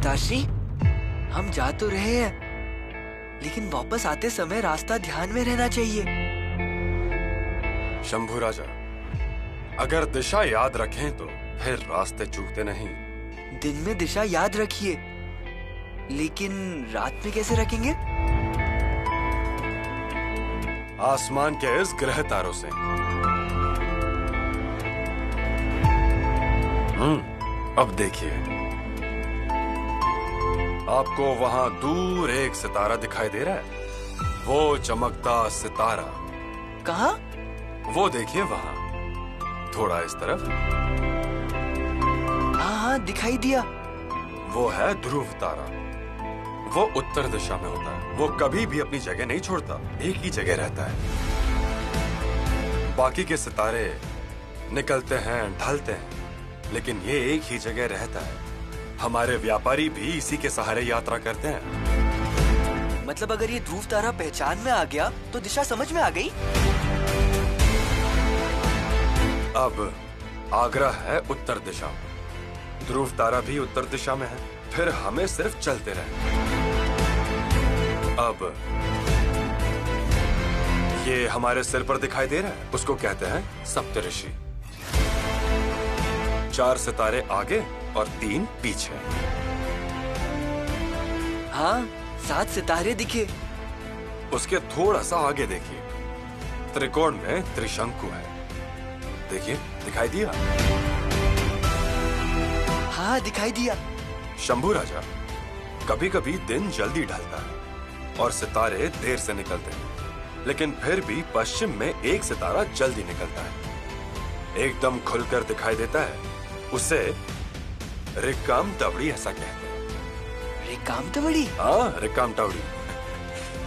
पिताश्री, हम जा तो रहे हैं, लेकिन वापस आते समय रास्ता ध्यान में रहना चाहिए। शंभू राजा, अगर दिशा याद रखें तो फिर रास्ते चूकते नहीं। दिन में दिशा याद रखिए, लेकिन रात में कैसे रखेंगे? आसमान के इस ग्रह तारों से। अब देखिए, आपको वहां दूर एक सितारा दिखाई दे रहा है? वो चमकता सितारा। कहाँ? वो देखिए वहां, थोड़ा इस तरफ। हाँ, दिखाई दिया। वो है ध्रुव तारा। वो उत्तर दिशा में होता है। वो कभी भी अपनी जगह नहीं छोड़ता, एक ही जगह रहता है। बाकी के सितारे निकलते हैं, ढलते हैं, लेकिन ये एक ही जगह रहता है। हमारे व्यापारी भी इसी के सहारे यात्रा करते हैं। मतलब अगर ये ध्रुव तारा पहचान में आ गया तो दिशा समझ में आ गई। अब आगरा है उत्तर दिशा में, ध्रुव तारा भी उत्तर दिशा में है। फिर हमें सिर्फ चलते रहना। अब ये हमारे सिर पर दिखाई दे रहा है, उसको कहते हैं सप्तऋषि। 4 सितारे आगे और 3 पीछे। हाँ, 7 सितारे दिखे। उसके थोड़ा सा आगे देखिए, त्रिकोण में त्रिशंकु है। देखिए, दिखाई दिया? हाँ, दिखाई दिया। शंभू राजा, कभी कभी दिन जल्दी ढलता है और सितारे देर से निकलते हैं, लेकिन फिर भी पश्चिम में एक सितारा जल्दी निकलता है, एकदम खुलकर दिखाई देता है। उसे रिक्काम तवड़ी ऐसा कहते हैं। रिक्काम तवड़ी? हाँ, रिक्काम तवड़ी।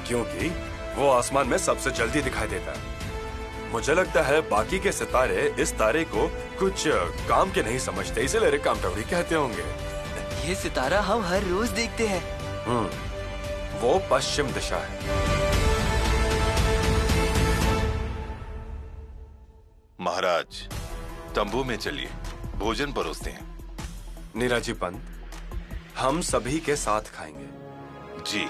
क्योंकि वो आसमान में सबसे जल्दी दिखाई देता है। मुझे लगता है बाकी के सितारे इस तारे को कुछ काम के नहीं समझते, इसलिए रिक्काम तवड़ी कहते होंगे। ये सितारा हम हर रोज देखते हैं। वो पश्चिम दिशा है। महाराज, तंबू में चलिए, भोजन परोसते हैं। नीराजी पंत, हम सभी के साथ खाएंगे। जी।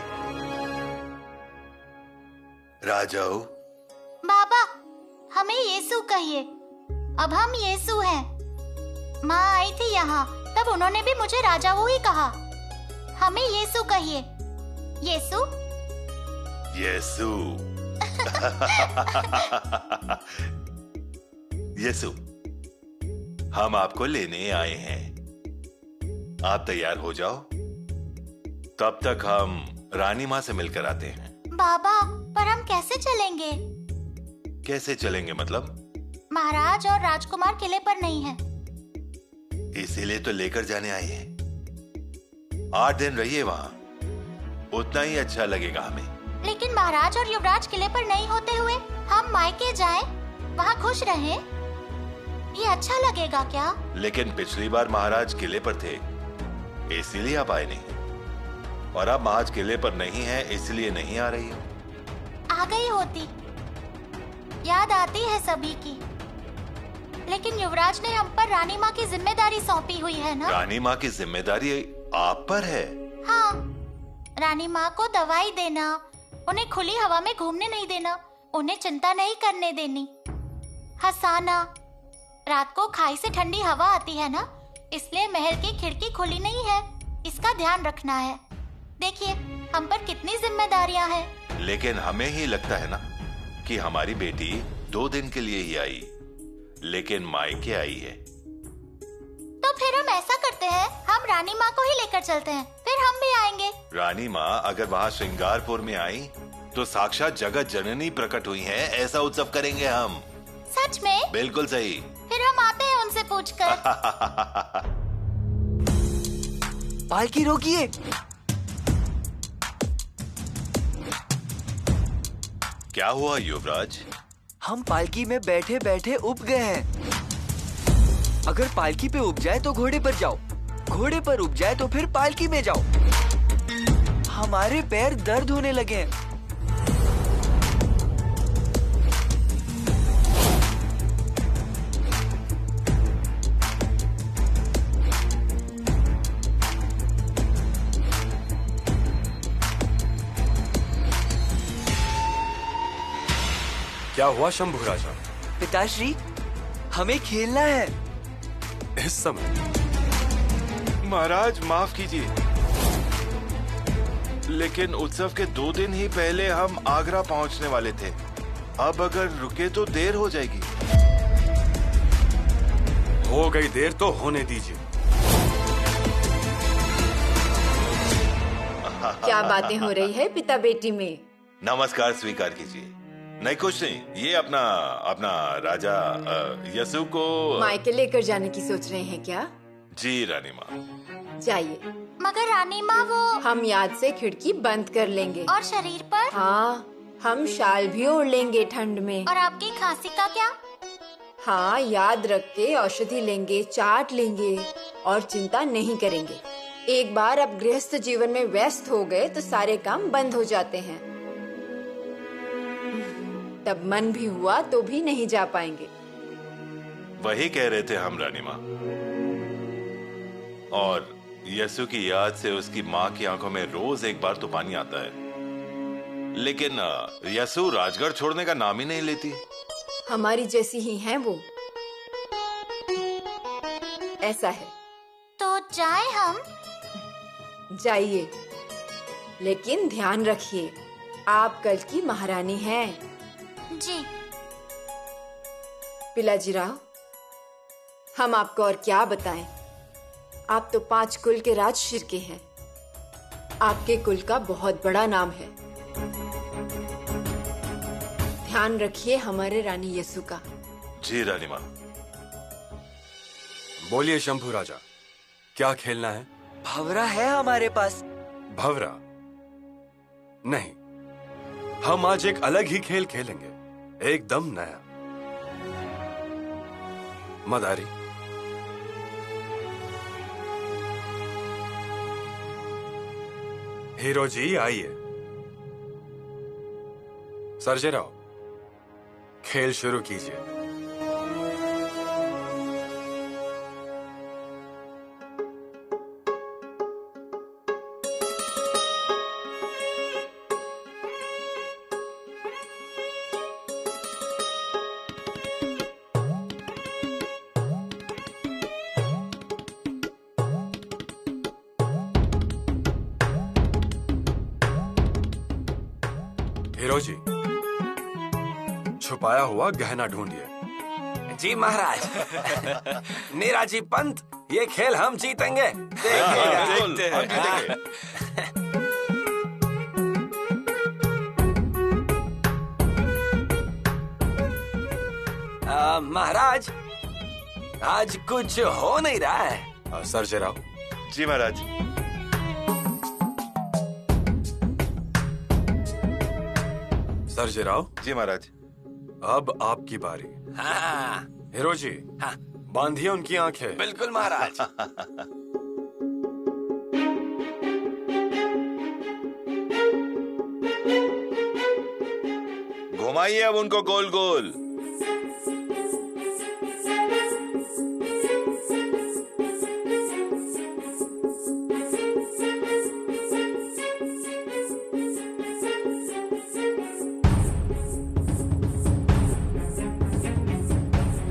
राजाओ। बाबा, हमें यीशु कहिए। अब हम यीशु हैं। माँ आई थी यहाँ, तब उन्होंने भी मुझे राजाओ ही कहा। हमें यीशु कहिए। यीशु। यीशु। यीशु, हम आपको लेने आए हैं। आप तैयार हो जाओ, तब तक हम रानी माँ से मिलकर आते हैं। बाबा, पर हम कैसे चलेंगे? कैसे चलेंगे मतलब? महाराज और राजकुमार किले पर नहीं है। इसीलिए तो लेकर जाने आए हैं। 8 दिन रहिए वहाँ, उतना ही अच्छा लगेगा हमें। लेकिन महाराज और युवराज किले पर नहीं होते हुए हम मायके जाएं, वहाँ खुश रहें, ये अच्छा लगेगा क्या? लेकिन पिछली बार महाराज किले पर थे, इसीलिए आप आए नहीं, और अब महाराज किले पर नहीं है, इसलिए नहीं आ रही हो। आ गई होती, याद आती है सभी की। लेकिन युवराज ने हम पर रानी माँ की जिम्मेदारी सौंपी हुई है ना? रानी माँ की जिम्मेदारी आप पर है? हाँ, रानी माँ को दवाई देना, उन्हें खुली हवा में घूमने नहीं देना, उन्हें चिंता नहीं करने देनी, हंसाना। रात को खाई से ठंडी हवा आती है ना, इसलिए महल की खिड़की खुली नहीं है, इसका ध्यान रखना है। देखिए, हम पर कितनी जिम्मेदारियां हैं। लेकिन हमें ही लगता है ना कि हमारी बेटी 2 दिन के लिए ही आई, लेकिन मायके आई है। तो फिर हम ऐसा करते हैं, हम रानी माँ को ही लेकर चलते हैं, फिर हम भी आएंगे। रानी माँ अगर वहाँ श्रृंगारपुर में आई तो साक्षात जगत जननी प्रकट हुई है, ऐसा उत्सव करेंगे हम। सच में? बिल्कुल सही। फिर हम आते हैं उनसे पूछकर। पालकी रोकिए। क्या हुआ युवराज? हम पालकी में बैठे बैठे उब गए हैं। अगर पालकी पे उब जाए तो घोड़े पर जाओ, घोड़े पर उब जाए तो फिर पालकी में जाओ। हमारे पैर दर्द होने लगे हैं। क्या हुआ शंभू राजा? पिताश्री, हमें खेलना है। इस समय? महाराज माफ कीजिए, लेकिन उत्सव के 2 दिन ही पहले हम आगरा पहुंचने वाले थे। अब अगर रुके तो देर हो जाएगी। हो गई देर तो होने दीजिए। क्या बातें हो रही है पिता बेटी में? नमस्कार स्वीकार कीजिए। नहीं कुछ नहीं, ये अपना राजा यसु को मायके लेकर जाने की सोच रहे हैं क्या? जी रानी माँ। जाइए। मगर रानी माँ वो हम याद से खिड़की बंद कर लेंगे। और शरीर पर? हाँ, हम शाल भी ओढ़ लेंगे ठंड में। और आपकी खांसी का क्या? हाँ, याद रख के औषधि लेंगे, चाट लेंगे और चिंता नहीं करेंगे। एक बार अब गृहस्थ जीवन में व्यस्त हो गए तो सारे काम बंद हो जाते हैं। तब मन भी हुआ तो भी नहीं जा पाएंगे। वही कह रहे थे हम रानी माँ। और यसु की याद से उसकी माँ की आंखों में रोज एक बार तो पानी आता है, लेकिन यसु राजगढ़ छोड़ने का नाम ही नहीं लेती। हमारी जैसी ही हैं वो। ऐसा है। तो जाए हम? जाइए, लेकिन ध्यान रखिए, आप कल की महारानी हैं। जी। पिलाजीराव, हम आपको और क्या बताएं? आप तो 5 कुल के राजशिर के हैं। आपके कुल का बहुत बड़ा नाम है। ध्यान रखिए हमारे रानी यसु का। जी रानी माँ। बोलिए शंभू राजा, क्या खेलना है? भंवरा है हमारे पास। भंवरा? नहीं, हम आज एक अलग ही खेल खेलेंगे, एकदम नया। मदारी। हीरो जी आइए। सर्जेराव, खेल शुरू कीजिए। हीरो जी, छुपाया हुआ गहना ढूंढिए। जी महाराज। नीराजी पंत, ये खेल हम जीतेंगे। देखते हैं। महाराज, आज कुछ हो नहीं रहा है। सर्जेराव। जी महाराज। सर्जेराव। जी महाराज। अब आपकी बारी। हाँ, हीरो जी, हाँ, बांधिए उनकी आंखें। बिल्कुल महाराज। घुमाइए अब उनको गोल गोल।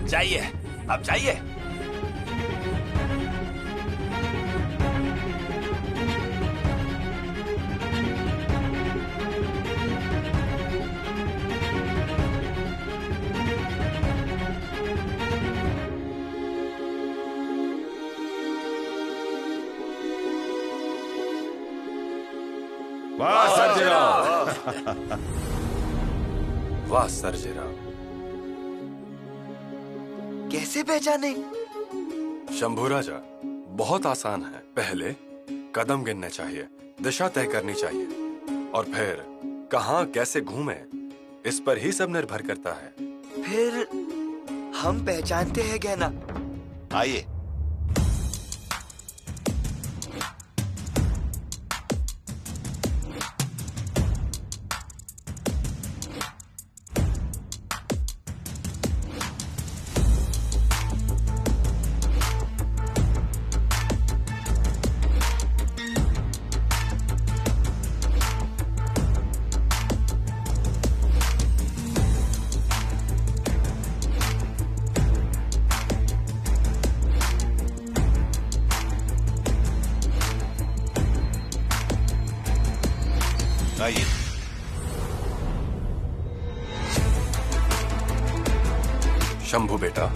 जाइए, अब जाइए। वाह सर्जेराव। वाह सर्जेराव। कैसे पहचाने? शंभू राजा, बहुत आसान है। पहले कदम गिनने चाहिए, दिशा तय करनी चाहिए, और फिर कहाँ कैसे घूमे, इस पर ही सब निर्भर करता है। फिर हम पहचानते हैं गहना। आइए। आइए। शंभू बेटा,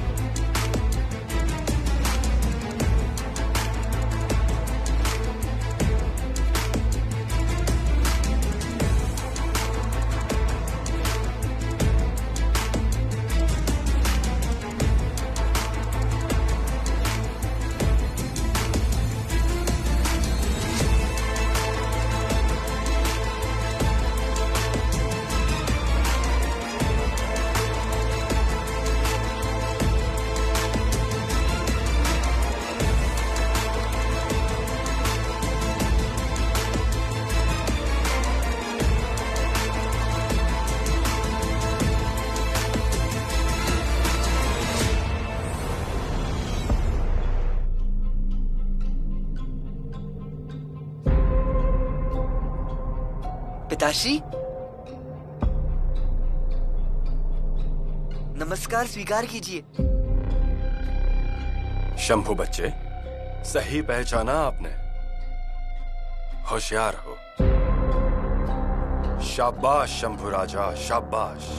पिताश्री, नमस्कार स्वीकार कीजिए। शंभू बच्चे, सही पहचाना आपने। होशियार हो। शाबाश शंभू राजा, शाबाश।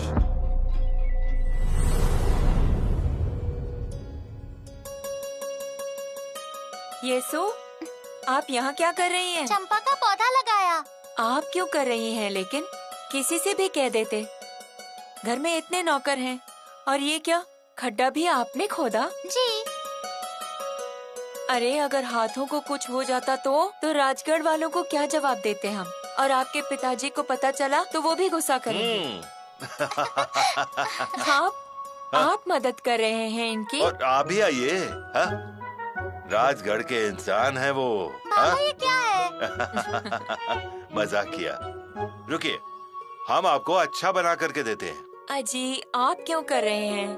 येसु, आप यहाँ क्या कर रही हैं? चंपा का पौधा लगाया। आप क्यों कर रही हैं? लेकिन किसी से भी कह देते। घर में इतने नौकर हैं और ये क्या, खड्डा भी आपने खोदा? जी। अरे अगर हाथों को कुछ हो जाता तो राजगढ़ वालों को क्या जवाब देते हम? और आपके पिताजी को पता चला तो वो भी गुस्सा करेंगे। आप मदद कर रहे हैं इनकी। और आप भी आइए। हाँ? राजगढ़ के इंसान है वो। बाबा ये क्या है? मजाक किया। रुकिए, हम आपको अच्छा बना करके देते हैं। अजी आप क्यों कर रहे हैं?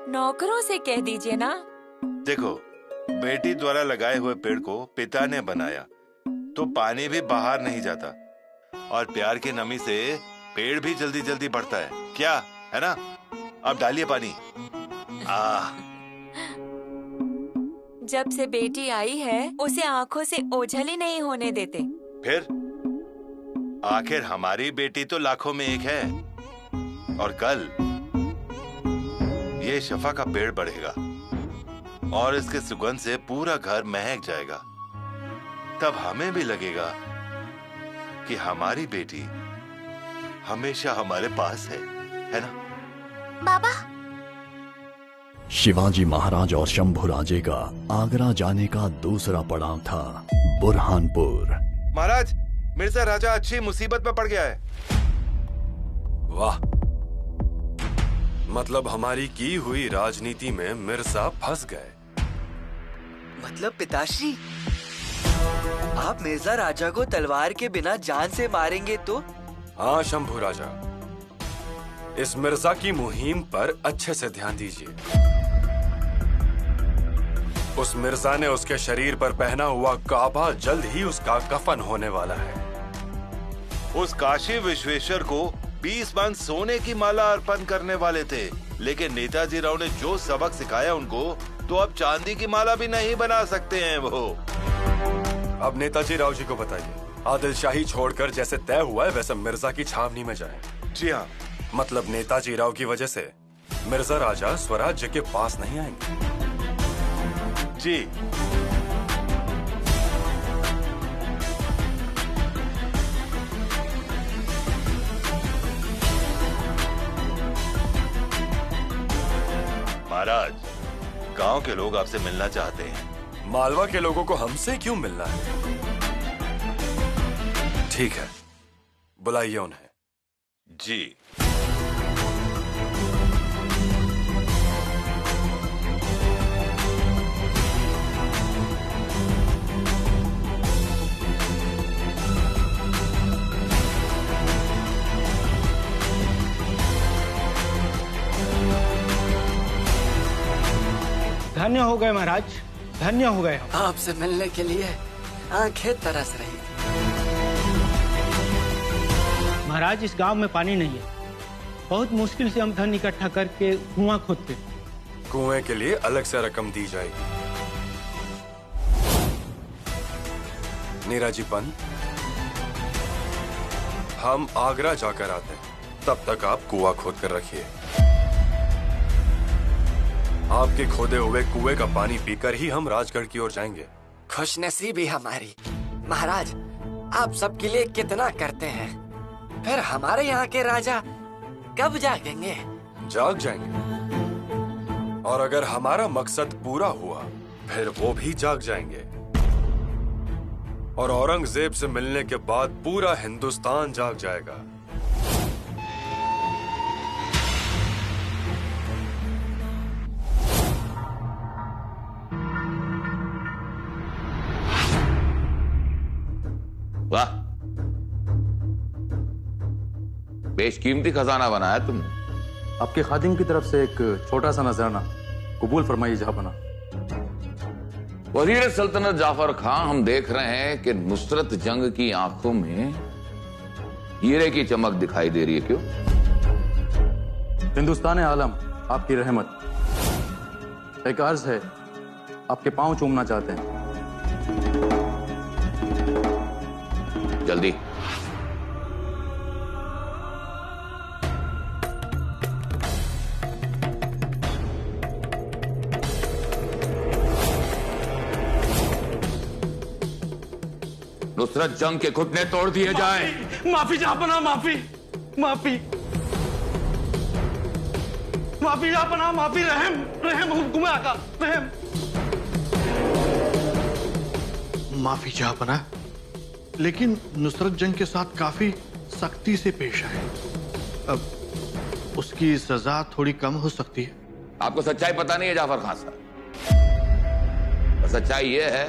नौकरों से कह दीजिए ना। देखो, बेटी द्वारा लगाए हुए पेड़ को पिता ने बनाया तो पानी भी बाहर नहीं जाता और प्यार की नमी से पेड़ भी जल्दी जल्दी बढ़ता है, क्या है ना? अब डालिए पानी। जब से बेटी आई है उसे आंखों से ओझल ही नहीं होने देते। फिर आखिर हमारी बेटी तो लाखों में एक है और कल ये शफा का पेड़ बढ़ेगा और इसके सुगंध से पूरा घर महक जाएगा। तब हमें भी लगेगा कि हमारी बेटी हमेशा हमारे पास है ना? बाबा, शिवाजी महाराज और शंभू राजे का आगरा जाने का दूसरा पड़ाव था बुरहानपुर। महाराज, मिर्जा राजा अच्छी मुसीबत में पड़ गया है। वाह, मतलब हमारी की हुई राजनीति में मिर्जा फंस गए। मतलब पिताश्री, आप मिर्जा राजा को तलवार के बिना जान से मारेंगे तो? हाँ शंभू राजा, इस मिर्जा की मुहिम पर अच्छे से ध्यान दीजिए। उस मिर्जा ने उसके शरीर पर पहना हुआ काबा जल्द ही उसका कफन होने वाला है। उस काशी विश्वेश्वर को 20 मन सोने की माला अर्पण करने वाले थे, लेकिन नेताजी राव ने जो सबक सिखाया उनको, तो अब चांदी की माला भी नहीं बना सकते हैं वो। अब नेताजी राव जी को बताइए, आदिल शाही छोड़कर जैसे तय हुआ है वैसे मिर्जा की छावनी में जाएं। जी हाँ। मतलब नेताजी राव की वजह से मिर्जा राजा स्वराज्य के पास नहीं आएंगे। जी। महाराज, गांव के लोग आपसे मिलना चाहते हैं। मालवा के लोगों को हमसे क्यों मिलना है? ठीक है, बुलाइए उन्हें। जी। धन्य हो गए महाराज, धन्य हो गए। आपसे मिलने के लिए आंखें तरस रही थी। महाराज, इस गांव में पानी नहीं है। बहुत मुश्किल से हम धन इकट्ठा करके कुआं खोदते। कुएं के लिए अलग से रकम दी जाएगी। नीराजी पंत, हम आगरा जाकर आते हैं। तब तक आप कुआं खोद कर रखिए। आपके खोदे हुए कुएं का पानी पीकर ही हम राजगढ़ की ओर जाएंगे। खुशनसीबी हमारी। महाराज, आप सबके लिए कितना करते हैं, फिर हमारे यहाँ के राजा कब जागेंगे? जाग जाएंगे, और अगर हमारा मकसद पूरा हुआ फिर वो भी जाग जाएंगे। और औरंगजेब से मिलने के बाद पूरा हिंदुस्तान जाग जाएगा। वाह, बेशकीमती खजाना बनाया तुमने। आपके खादिम की तरफ से एक छोटा सा नजराना कबूल फरमाइए जहां। वजीर सल्तनत जाफर खान, हम देख रहे हैं कि नुसरत जंग की आंखों में हीरे की चमक दिखाई दे रही है। क्यों? हिंदुस्तान आलम आपकी रहमत। एक अर्ज है, आपके पांव चूमना चाहते हैं। जल्दी। नुसरत जंग के घुटने तोड़ दिए जाए। माफी जहापना, माफी माफी माफी जहापना, माफी। रहम रहम हुक्म आका, रहम। माफी जहापना, लेकिन नुसरत जंग के साथ काफी सख्ती से पेश आए। अब उसकी सजा थोड़ी कम हो सकती है। आपको सच्चाई पता नहीं है जाफर खान साहब। सच्चाई यह है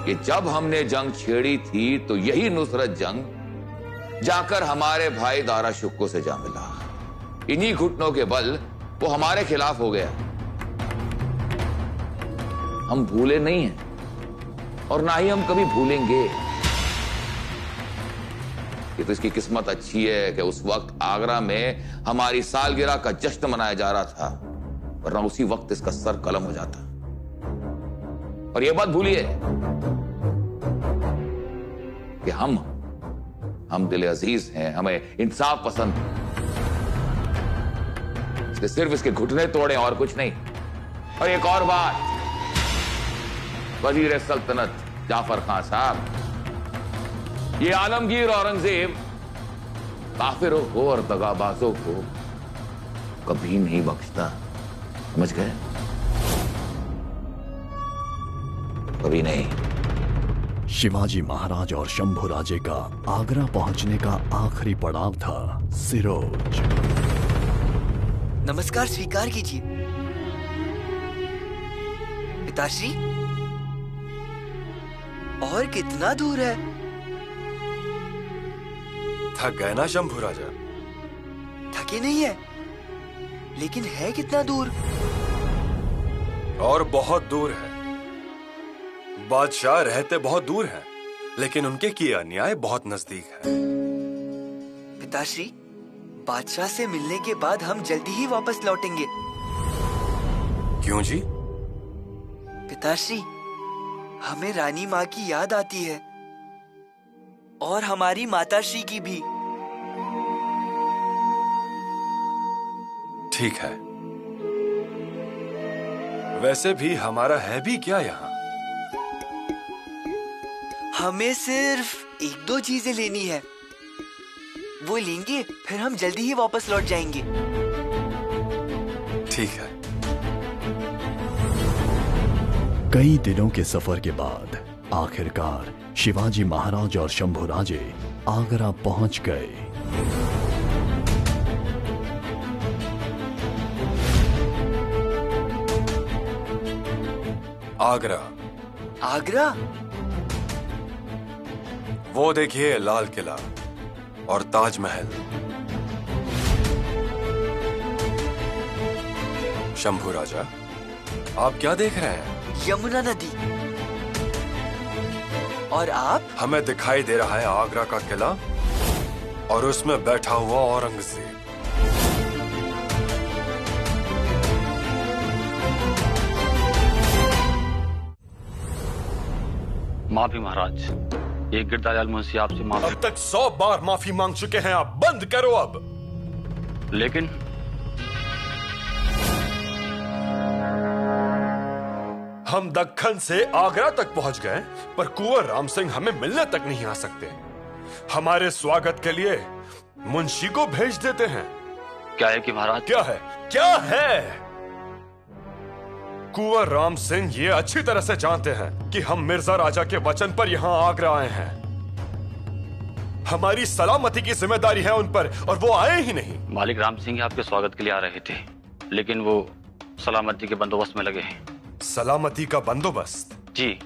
कि जब हमने जंग छेड़ी थी तो यही नुसरत जंग जाकर हमारे भाई दारा शुक्को से जा मिला। इन्हीं घुटनों के बल वो हमारे खिलाफ हो गया। हम भूले नहीं हैं और ना ही हम कभी भूलेंगे। ये तो इसकी किस्मत अच्छी है कि उस वक्त आगरा में हमारी सालगिरह का जश्न मनाया जा रहा था, वरना उसी वक्त इसका सर कलम हो जाता। और यह बात भूलिए कि हम दिल अजीज हैं, हमें इंसाफ पसंद है। इसलिए सिर्फ इसके घुटने तोड़े और कुछ नहीं। और एक और बात, वजीर सल्तनत जाफर खान साहब, ये आलमगीर औरंगजेब काफिरों को और दगाबाजों को कभी नहीं बख्शता, समझ गए? कभी नहीं। शिवाजी महाराज और शंभुराजे का आगरा पहुंचने का आखिरी पड़ाव था सिरोज। नमस्कार स्वीकार कीजिए पिताश्री। और कितना दूर है? थक गए ना शंभू राजा? थके नहीं है, लेकिन है कितना दूर? और बहुत दूर है। बादशाह रहते बहुत दूर हैं, लेकिन उनके किए अन्याय बहुत नजदीक है। पिताश्री, बादशाह से मिलने के बाद हम जल्दी ही वापस लौटेंगे। क्यों जी? पिताश्री, हमें रानी माँ की याद आती है और हमारी माताश्री की भी। ठीक है, वैसे भी हमारा है भी क्या यहाँ? हमें सिर्फ एक दो चीजें लेनी है, वो लेंगे फिर हम जल्दी ही वापस लौट जाएंगे। ठीक है। कई दिनों के सफर के बाद आखिरकार शिवाजी महाराज और शंभुराजे आगरा पहुंच गए। आगरा। आगरा? वो देखिए लाल किला और ताजमहल। शंभू राजा, आप क्या देख रहे हैं? यमुना नदी। और आप? हमें दिखाई दे रहा है आगरा का किला और उसमें बैठा हुआ औरंगजेब। माफी महाराज, ये गिरधारीलाल मुंशी आपसे माफी। अब तक 100 बार माफी मांग चुके हैं आप, बंद करो अब। लेकिन हम दक्खन से आगरा तक पहुंच गए, पर कुंवर राम सिंह हमें मिलने तक नहीं आ सकते। हमारे स्वागत के लिए मुंशी को भेज देते हैं। क्या है कि महाराज? क्या है? कुंवर राम सिंह ये अच्छी तरह से जानते हैं कि हम मिर्जा राजा के वचन पर यहाँ आगरा आए हैं। हमारी सलामती की जिम्मेदारी है उन पर, और वो आए ही नहीं। मालिक राम सिंह आपके स्वागत के लिए आ रहे थे, लेकिन वो सलामती के बंदोबस्त में लगे हैं। सलामती का बंदोबस्त? जी,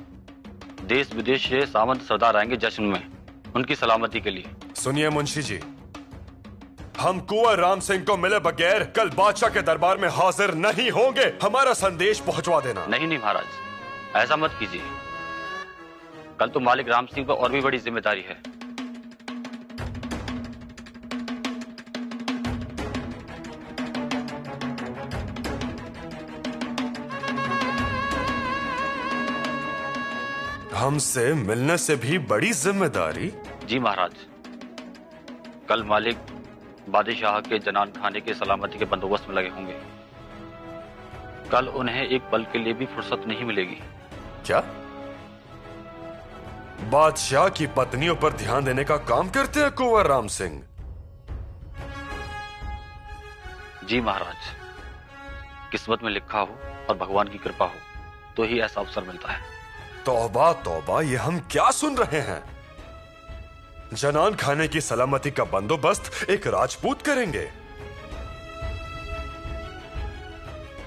देश विदेश से सामंत सरदार आएंगे जश्न में, उनकी सलामती के लिए। सुनिए मुंशी जी, हम कुंवर राम सिंह को मिले बगैर कल बादशाह के दरबार में हाजिर नहीं होंगे। हमारा संदेश पहुंचवा देना। नहीं महाराज, ऐसा मत कीजिए। कल तो मालिक राम सिंह पर और भी बड़ी जिम्मेदारी है। हमसे मिलने से भी बड़ी जिम्मेदारी? जी महाराज, कल मालिक बादशाह के जनान खाने के सलामती के बंदोबस्त में लगे होंगे। कल उन्हें एक पल के लिए भी फुर्सत नहीं मिलेगी। क्या बादशाह की पत्नियों पर ध्यान देने का काम करते हैं कुंवर राम सिंह? जी महाराज, किस्मत में लिखा हो और भगवान की कृपा हो तो ही ऐसा अवसर मिलता है। तौबा तौबा, ये हम क्या सुन रहे हैं? जनान खाने की सलामती का बंदोबस्त एक राजपूत करेंगे?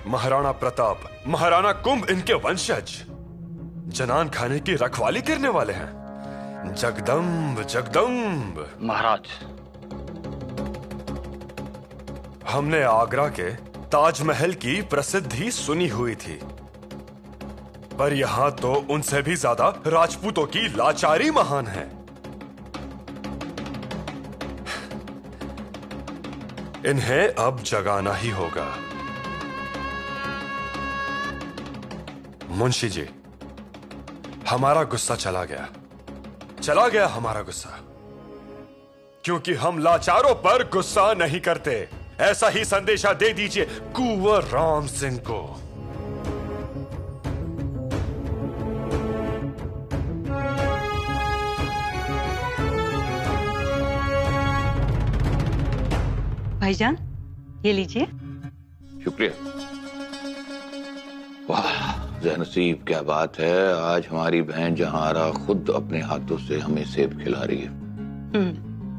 महाराणा प्रताप, महाराणा कुंभ, इनके वंशज जनान खाने की रखवाली करने वाले हैं। जगदम्ब जगदम्ब। महाराज, हमने आगरा के ताजमहल की प्रसिद्धि सुनी हुई थी, पर यहां तो उनसे भी ज्यादा राजपूतों की लाचारी महान है। इन्हें अब जगाना ही होगा। मुंशी जी, हमारा गुस्सा चला गया हमारा गुस्सा, क्योंकि हम लाचारों पर गुस्सा नहीं करते। ऐसा ही संदेशा दे दीजिए कुंवर राम सिंह को। भाईजान, ये लीजिए। शुक्रिया। वाह ज़हनसीब, क्या बात है। आज हमारी बहन जहारा खुद अपने हाथों से हमें सेब खिला रही है।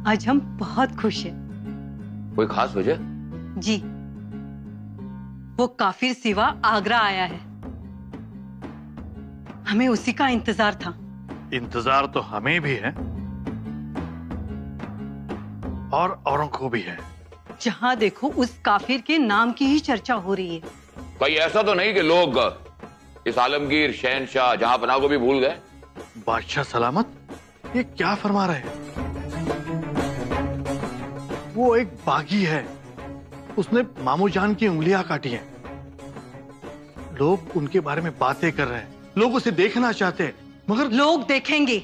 आज हम बहुत खुश हैं। कोई खास वजह? जी, वो काफिर सिवा आगरा आया है। हमें उसी का इंतजार था। इंतजार तो हमें भी है और औरों को भी है। जहाँ देखो उस काफिर के नाम की ही चर्चा हो रही है। भाई ऐसा तो नहीं कि लोग इस आलमगीर शहनशाह जहांपनाह को भी भूल गए? बादशाह सलामत, ये क्या फरमा रहे हैं? वो एक बागी है, उसने मामू जान की उंगलियां काटी हैं। लोग उनके बारे में बातें कर रहे हैं, लोग उसे देखना चाहते हैं, मगर लोग देखेंगे,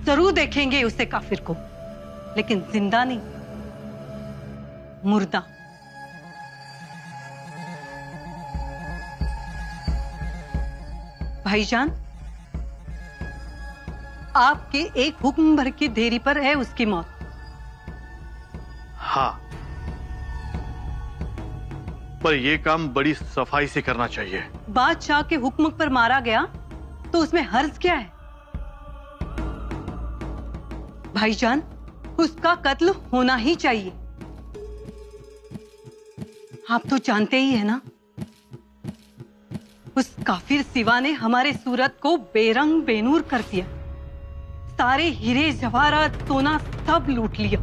जरूर देखेंगे उसे काफिर को, लेकिन जिंदा नहीं, मुर्दा। भाईजान, आपके एक हुक्म भर की देरी पर है उसकी मौत। हाँ, पर यह काम बड़ी सफाई से करना चाहिए। बादशाह के हुक्म पर मारा गया तो उसमें हर्ज क्या है? भाईजान, उसका कत्ल होना ही चाहिए। आप तो जानते ही है ना, उस काफिर सिवा ने हमारे सूरत को बेरंग बेनूर कर दिया। सारे हीरे जवाहरात सोना सब लूट लिया।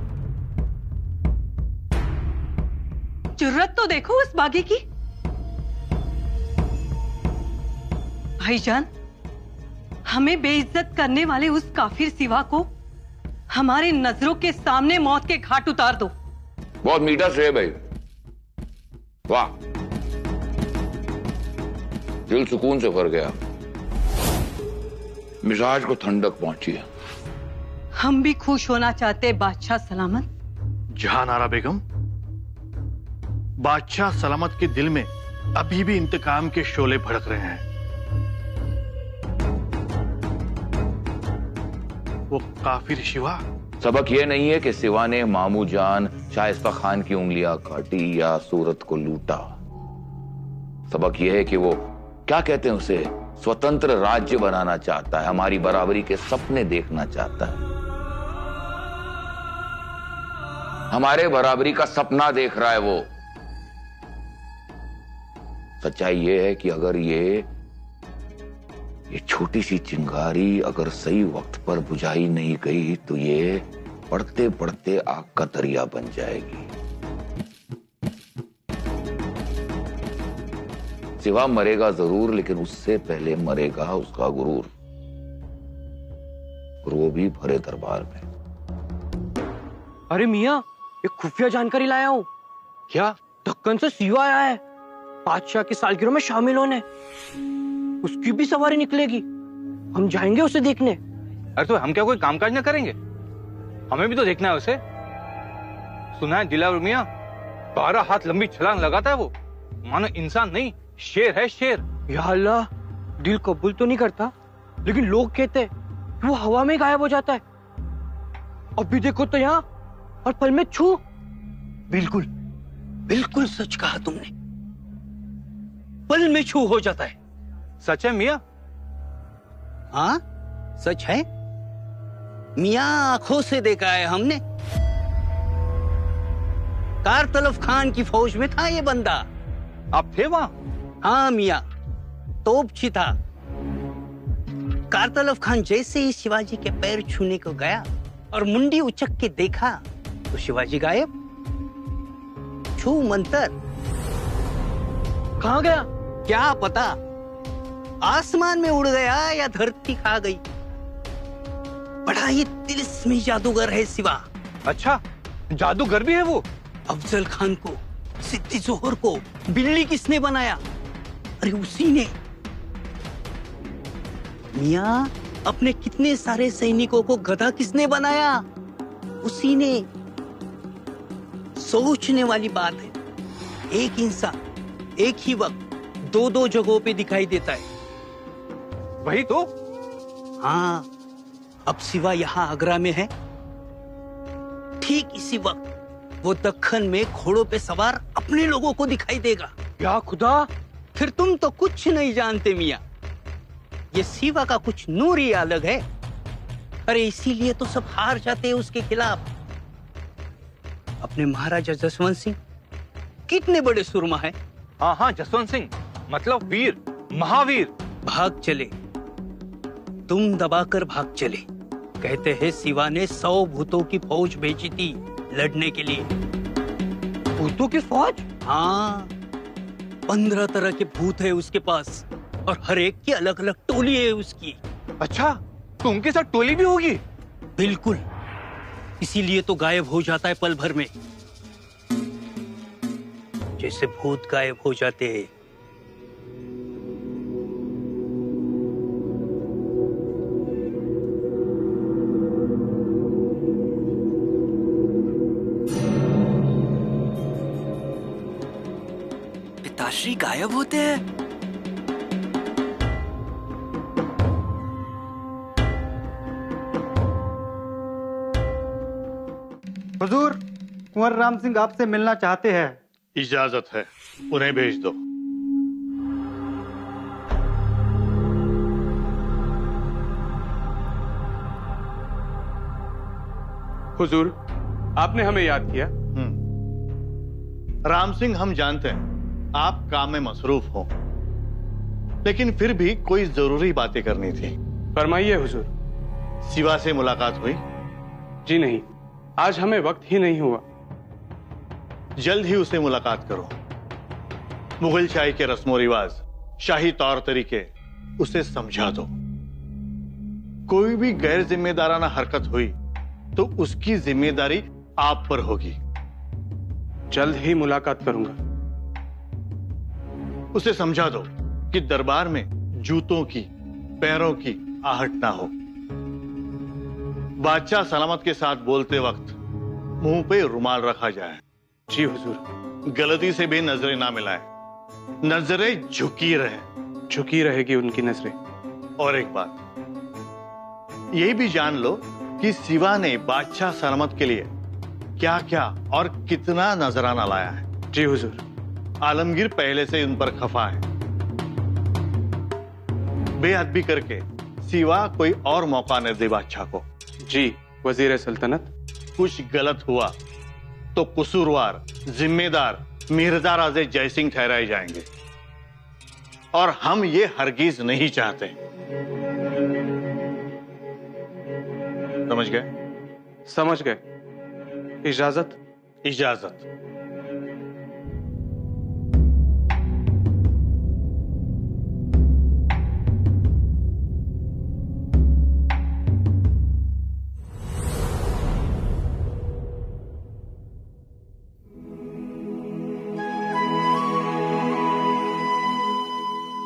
जुर्रत तो देखो उस बागी की। भाईजान, हमें बेइज्जत करने वाले उस काफिर सिवा को हमारे नजरों के सामने मौत के घाट उतार दो। बहुत मीठा श्रेय भाई, वाह, दिल सुकून से भर गया। मिजाज को ठंडक पहुंची है। हम भी खुश होना चाहते बादशाह सलामत। जहां नारा बेगम, बादशाह सलामत के दिल में अभी भी इंतकाम के शोले भड़क रहे हैं। वो काफिर शिवा। सबक ये नहीं है कि सिवा ने मामू जान शाइस्ता खान की उंगलियां काटी या सूरत को लूटा। सबक ये है कि वो क्या कहते हैं उसे, स्वतंत्र राज्य बनाना चाहता है, हमारी बराबरी के सपने देखना चाहता है। हमारे बराबरी का सपना देख रहा है वो। सच्चाई ये है कि अगर ये छोटी सी चिंगारी अगर सही वक्त पर बुझाई नहीं गई तो ये पढ़ते पढ़ते आग का दरिया बन जाएगी। सिवा मरेगा जरूर, लेकिन उससे पहले मरेगा उसका गुरूर, और वो भी भरे दरबार में। अरे मियाँ, एक खुफिया जानकारी लाया हूँ। क्या दक्कन से सिवा आया है बादशाह की सालगिरह में शामिल होने। उसकी भी सवारी निकलेगी, हम जाएंगे उसे देखने। अरे तो हम क्या कोई कामकाज न करेंगे? हमें भी तो देखना है उसे। सुना है दिलावर मियाँ 12 हाथ लंबी छलांग लगाता है वो। मानो इंसान नहीं, शेर है शेर। या अल्लाह, दिल कबूल तो नहीं करता, लेकिन लोग कहते हैं वो हवा में गायब हो जाता है। अभी देखो तो यहाँ, और पल में छू। बिल्कुल बिल्कुल सच कहा तुमने, पल में छू हो जाता है। सच है मियाँ? हाँ सच है मियाँ, आंखों से देखा है हमने। कारतलफ खान की फौज में था ये बंदा। आप थे वहां? हाँ मियाँ, तोपची था। कारतलफ खान जैसे ही शिवाजी के पैर छूने को गया और मुंडी उचक के देखा तो शिवाजी गायब। छू मंतर। कहाँ गया? क्या पता, आसमान में उड़ गया या धरती खा गई। बड़ा ही तिलिस्मी जादूगर है शिवा। अच्छा, जादूगर भी है वो? अफजल खान को, सिद्दी जोहर को बिल्ली किसने बनाया? अरे उसी ने। मियाँ, अपने कितने सारे सैनिकों को गधा किसने बनाया? उसी ने। सोचने वाली बात है, एक इंसान एक ही वक्त दो दो जगहों पे दिखाई देता है। वही तो। हाँ, अब सिवा यहाँ आगरा में है, ठीक इसी वक्त वो दक्खन में घोड़ों पे सवार अपने लोगों को दिखाई देगा। या खुदा, फिर तुम तो कुछ नहीं जानते मियाँ। ये सिवा का कुछ नूर ही अलग है। अरे इसीलिए तो सब हार जाते हैं उसके खिलाफ। अपने महाराजा जसवंत सिंह कितने बड़े सुरमा है। हाँ हाँ, जसवंत सिंह मतलब वीर, महावीर। भाग चले, तुम दबाकर भाग चले। कहते हैं सिवा ने 100 भूतों की फौज भेजी थी लड़ने के लिए। भूतों की फौज? हाँ, 15 तरह के भूत है उसके पास, और हर एक की अलग अलग टोली है उसकी। अच्छा, तो उनके साथ टोली भी होगी? बिल्कुल, इसीलिए तो गायब हो जाता है पल भर में, जैसे भूत गायब हो जाते हैं। पिताश्री गायब होते हैं? हुजूर, कुंवर राम सिंह आपसे मिलना चाहते हैं। इजाजत है, उन्हें भेज दो। हुजूर, आपने हमें याद किया। राम सिंह, हम जानते हैं आप काम में मसरूफ हो, लेकिन फिर भी कोई जरूरी बातें करनी थी। फरमाइए हुजूर। सिवा से मुलाकात हुई? जी नहीं, आज हमें वक्त ही नहीं हुआ। जल्द ही उसे मुलाकात करो। मुगल शाही के रस्मो रिवाज, शाही तौर तरीके उसे समझा दो। कोई भी गैर जिम्मेदाराना हरकत हुई तो उसकी जिम्मेदारी आप पर होगी। जल्द ही मुलाकात करूंगा। उसे समझा दो कि दरबार में जूतों की, पैरों की आहट ना हो। बादशाह सलामत के साथ बोलते वक्त मुंह पे रुमाल रखा जाए। जी हुजूर। गलती से भी नजरें ना मिलाएं, नजरें झुकी रहे। झुकी रहेगी उनकी नजरें। और एक बात ये भी जान लो कि शिवा ने बादशाह सलामत के लिए क्या क्या और कितना नजराना लाया है। जी हुजूर। आलमगीर पहले से उन पर खफा है। बेअदबी करके शिवा कोई और मौका न दे बादशाह को। जी वजीर सल्तनत। कुछ गलत हुआ तो कसूरवार जिम्मेदार मिर्जा राजे जयसिंह ठहराए जाएंगे और हम ये हरगिज नहीं चाहते। समझ गए? समझ गए। इजाजत। इजाजत।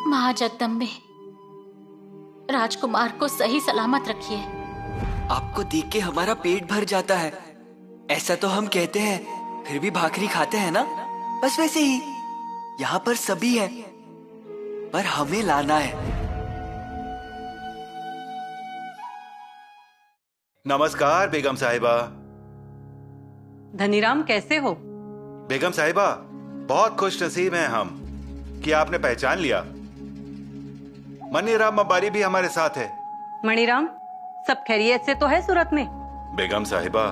महाजगदम्बे, राजकुमार को सही सलामत रखिए। आपको देख के हमारा पेट भर जाता है। ऐसा तो हम कहते हैं, फिर भी भाकरी खाते हैं ना। बस वैसे ही यहाँ पर सभी है, पर हमें लाना है। नमस्कार बेगम साहिबा। धनीराम कैसे हो? बेगम साहिबा बहुत खुश नसीब हैं हम कि आपने पहचान लिया। मनीराम मबारी भी हमारे साथ है। मणिराम, सब खैरियत से तो है सूरत में? बेगम साहिबा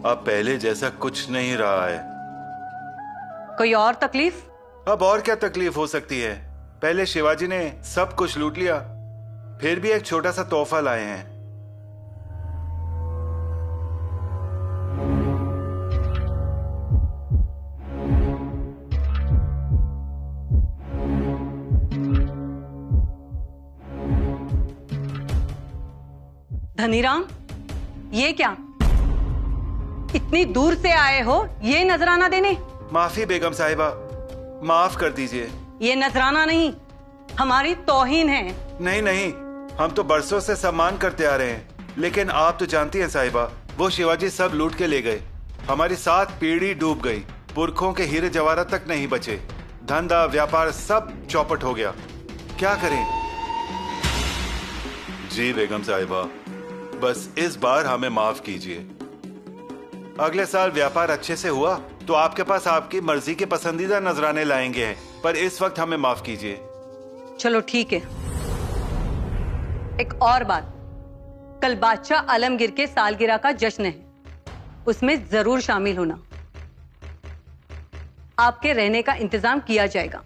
अब पहले जैसा कुछ नहीं रहा है। कोई और तकलीफ? अब और क्या तकलीफ हो सकती है? पहले शिवाजी ने सब कुछ लूट लिया, फिर भी एक छोटा सा तोहफा लाए हैं। धनीराम, ये क्या? इतनी दूर से आए हो ये नजराना देने? माफी बेगम साहिबा, माफ कर दीजिए। ये नजराना नहीं, हमारी तौहीन है। नहीं नहीं, हम तो बरसों से सम्मान करते आ रहे हैं, लेकिन आप तो जानती हैं साहिबा, वो शिवाजी सब लूट के ले गए। हमारी 7 पीढ़ी डूब गई, पुरखों के हीरे जवाहरात तक नहीं बचे। धंधा व्यापार सब चौपट हो गया। क्या करें? जी बेगम साहिबा, बस इस बार हमें माफ कीजिए। अगले साल व्यापार अच्छे से हुआ तो आपके पास आपकी मर्जी के पसंदीदा नजराने लाएंगे हैं, पर इस वक्त हमें माफ कीजिए। चलो ठीक है। एक और बात, कल बादशाह आलमगीर के सालगिरह का जश्न है, उसमें जरूर शामिल होना। आपके रहने का इंतजाम किया जाएगा,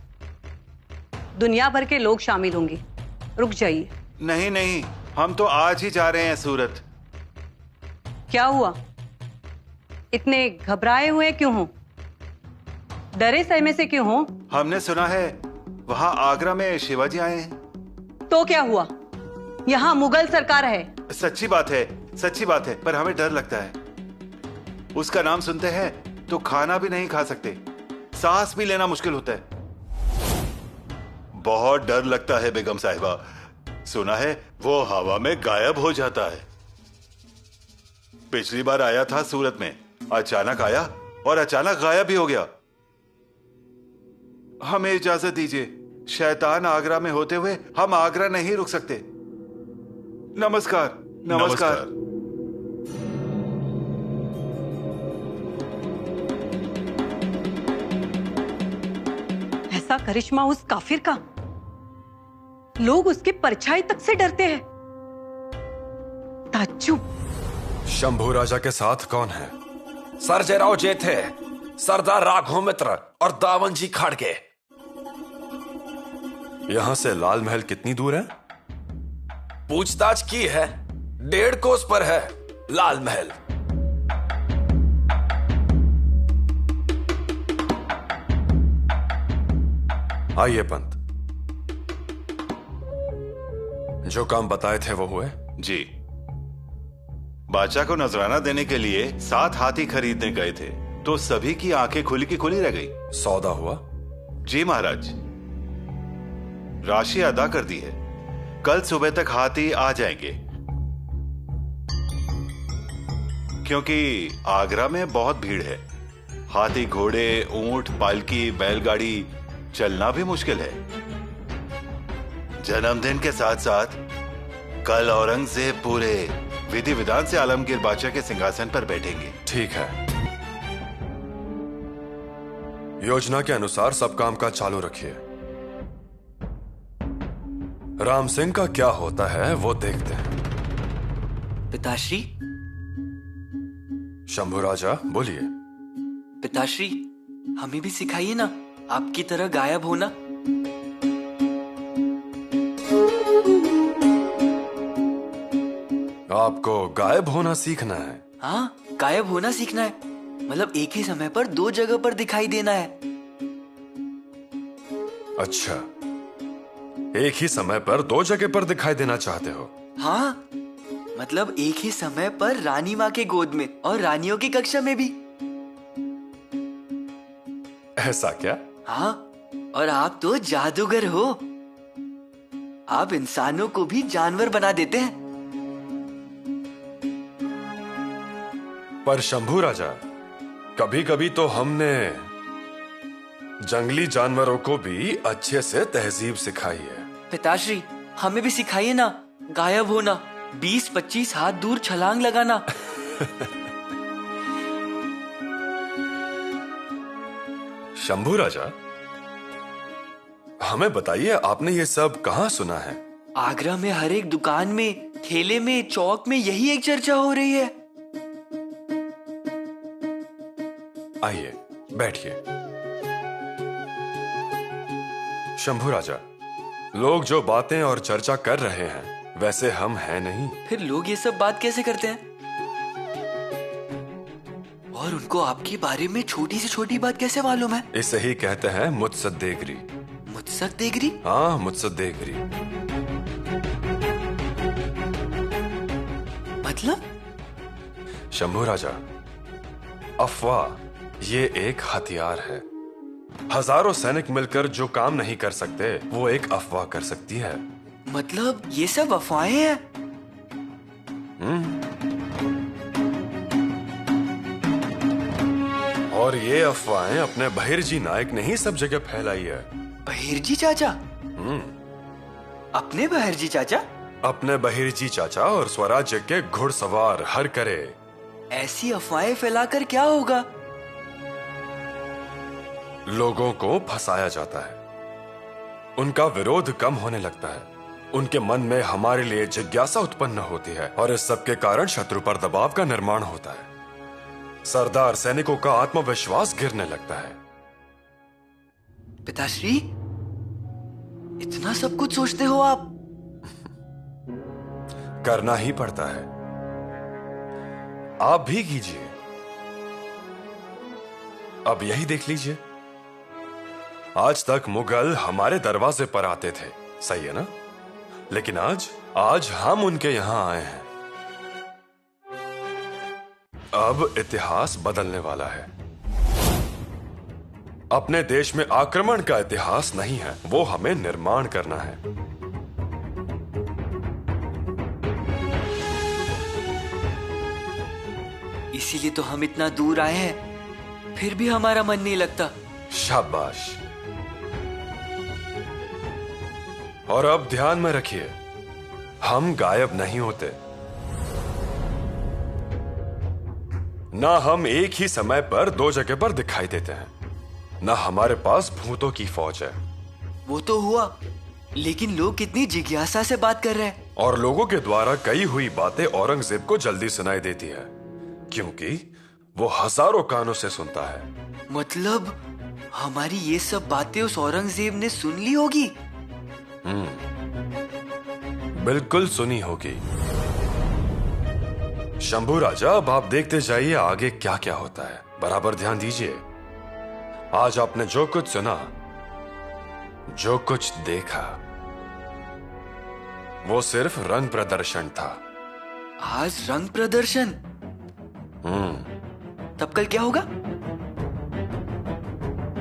दुनिया भर के लोग शामिल होंगे। रुक जाइए। नहीं नहीं, हम तो आज ही जा रहे हैं सूरत। क्या हुआ? इतने घबराए हुए क्यों हो? डरे सहमे से क्यों हो? हमने सुना है वहां आगरा में शिवाजी आए हैं। तो क्या हुआ? यहाँ मुगल सरकार है। सच्ची बात है, सच्ची बात है, पर हमें डर लगता है। उसका नाम सुनते हैं तो खाना भी नहीं खा सकते, सांस भी लेना मुश्किल होता है। बहुत डर लगता है बेगम साहिबा। सुना है वो हवा में गायब हो जाता है। पिछली बार आया था सूरत में, अचानक आया और अचानक गायब भी हो गया। हमें इजाजत दीजिए, शैतान आगरा में होते हुए हम आगरा नहीं रुक सकते। नमस्कार। नमस्कार। ऐसा करिश्मा उस काफिर का, लोग उसकी परछाई तक से डरते हैं। ताज्जुब। शंभू राजा के साथ कौन है? सर्जेराव जेठे, सरदार राघव मित्र और दावनजी खाड़गे। यहां से लाल महल कितनी दूर है? पूछताछ की है, 1.5 कोस पर है लाल महल। आइए पंत, जो काम बताए थे वो हुए? जी, बादशाह को नजराना देने के लिए 7 हाथी खरीदने गए थे, तो सभी की आंखें खुली की खुली रह गई। सौदा हुआ? जी महाराज, राशि अदा कर दी है, कल सुबह तक हाथी आ जाएंगे, क्योंकि आगरा में बहुत भीड़ है। हाथी, घोड़े, ऊंट, पालकी, बैलगाड़ी चलना भी मुश्किल है। जन्मदिन के साथ साथ कल औरंगजेब पूरे विधि विधान से आलमगीर बादशाह के सिंहासन पर बैठेंगे। ठीक है, योजना के अनुसार सब काम काज चालू रखिए। राम सिंह का क्या होता है वो देखते हैं। पिताश्री। शंभू राजा बोलिए। पिताश्री, हमें भी सिखाइए ना, आपकी तरह गायब होना। आपको गायब होना सीखना है? हाँ, गायब होना सीखना है। मतलब एक ही समय पर दो जगह पर दिखाई देना है। अच्छा, एक ही समय पर दो जगह पर दिखाई देना चाहते हो? हाँ, मतलब एक ही समय पर रानी माँ के गोद में और रानियों की कक्षा में भी। ऐसा क्या? हाँ, और आप तो जादूगर हो। आप इंसानों को भी जानवर बना देते हैं। पर शंभू राजा, कभी कभी तो हमने जंगली जानवरों को भी अच्छे से तहजीब सिखाई है। पिताश्री, हमें भी सिखाइए ना, गायब होना, 20-25 हाथ दूर छलांग लगाना। शंभू राजा, हमें बताइए, आपने ये सब कहाँ सुना है? आगरा में हर एक दुकान में, ठेले में, चौक में यही एक चर्चा हो रही है। आइए, बैठिए। शंभू राजा, लोग जो बातें और चर्चा कर रहे हैं वैसे हम हैं नहीं। फिर लोग ये सब बात कैसे करते हैं? और उनको आपके बारे में छोटी से छोटी बात कैसे मालूम है? इसे ही कहते हैं मुत्सद्देगरी। मुत्सद्देगरी? हाँ, मुत्सद्देगरी। मतलब? शंभू राजा, अफवाह ये एक हथियार है। हजारों सैनिक मिलकर जो काम नहीं कर सकते वो एक अफवाह कर सकती है। मतलब ये सब अफवाहें हैं? और ये अफवाहें अपने बहिर्जी नायक ने ही सब जगह फैलाई है। बहिर्जी चाचा? अपने बहिर्जी चाचा? अपने बहिर्जी चाचा और स्वराज्य के घुड़सवार हर करे। ऐसी अफवाहें फैलाकर क्या होगा? लोगों को फंसाया जाता है, उनका विरोध कम होने लगता है, उनके मन में हमारे लिए जिज्ञासा उत्पन्न होती है और इस सब के कारण शत्रु पर दबाव का निर्माण होता है। सरदार सैनिकों का आत्मविश्वास गिरने लगता है। पिताश्री, इतना सब कुछ सोचते हो आप? करना ही पड़ता है। आप भी कीजिए। अब यही देख लीजिए, आज तक मुगल हमारे दरवाजे पर आते थे, सही है ना? लेकिन आज हम उनके यहां आए हैं। अब इतिहास बदलने वाला है। अपने देश में आक्रमण का इतिहास नहीं है, वो हमें निर्माण करना है। इसीलिए तो हम इतना दूर आए हैं, फिर भी हमारा मन नहीं लगता। शाबाश। और अब ध्यान में रखिए, हम गायब नहीं होते। ना हम एक ही समय पर दो जगह पर दिखाई देते हैं, ना हमारे पास भूतों की फौज है। वो तो हुआ, लेकिन लोग कितनी जिज्ञासा से बात कर रहे हैं। और लोगों के द्वारा कही हुई बातें औरंगजेब को जल्दी सुनाई देती है, क्योंकि वो हजारों कानों से सुनता है। मतलब हमारी ये सब बातें उस औरंगजेब ने सुन ली होगी? बिल्कुल सुनी होगी। शंभू राजा, अब आप देखते जाइए आगे क्या क्या होता है। बराबर ध्यान दीजिए। आज आपने जो कुछ सुना, जो कुछ देखा, वो सिर्फ रंग प्रदर्शन था। आज रंग प्रदर्शन? तब कल क्या होगा?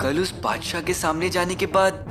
कल उस बादशाह के सामने जाने के बाद